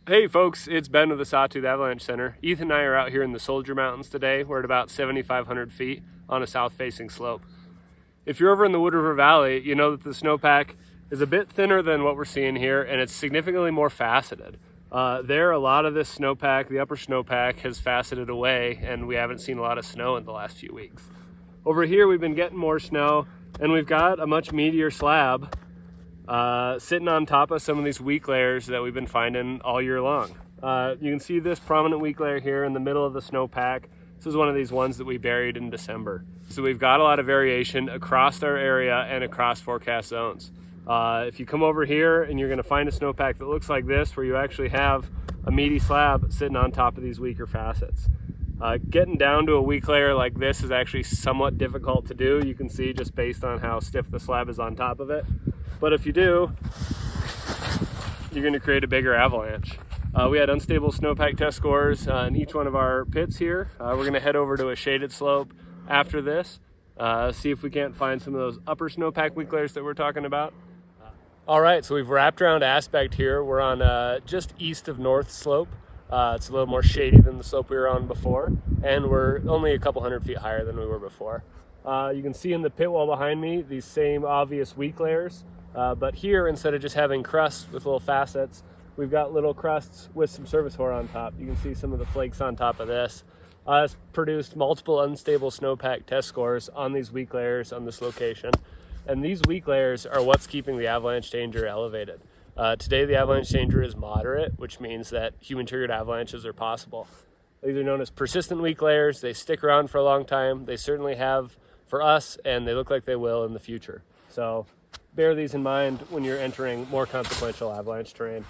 Hey folks, it's Ben with the Sawtooth Avalanche Center. Ethan and I are out here in the Soldier Mountains today. We're at about 7,500 feet on a south-facing slope. If you're over in the Wood River Valley, you know that the snowpack is a bit thinner than what we're seeing here, and it's significantly more faceted. A lot of this snowpack, the upper snowpack, has faceted away, and we haven't seen a lot of snow in the last few weeks. Over here, we've been getting more snow, and we've got a much meatier slab sitting on top of some of these weak layers that we've been finding all year long. You can see this prominent weak layer here in the middle of the snowpack. This is one of these ones that we buried in December. So we've got a lot of variation across our area and across forecast zones. If you come over here and you're going to find a snowpack that looks like this, where you actually have a meaty slab sitting on top of these weaker facets. Getting down to a weak layer like this is actually somewhat difficult to do. You can see just based on how stiff the slab is on top of it. But if you do, you're going to create a bigger avalanche. We had unstable snowpack test scores in each one of our pits here. We're going to head over to a shaded slope after this, see if we can't find some of those upper snowpack weak layers that we're talking about. All right, so we've wrapped around Aspect here. We're on just east of North Slope. It's a little more shady than the slope we were on before, and we're only a couple hundred feet higher than we were before. You can see in the pit wall behind me these same obvious weak layers. But here, instead of just having crusts with little facets, we've got little crusts with some surface hoar on top. You can see some of the flakes on top of this. It's produced multiple unstable snowpack test scores on these weak layers on this location. And these weak layers are what's keeping the avalanche danger elevated. Today, the avalanche danger is moderate, which means that human-triggered avalanches are possible. These are known as persistent weak layers. They stick around for a long time. They certainly have for us, and they look like they will in the future. So bear these in mind when you're entering more consequential avalanche terrain.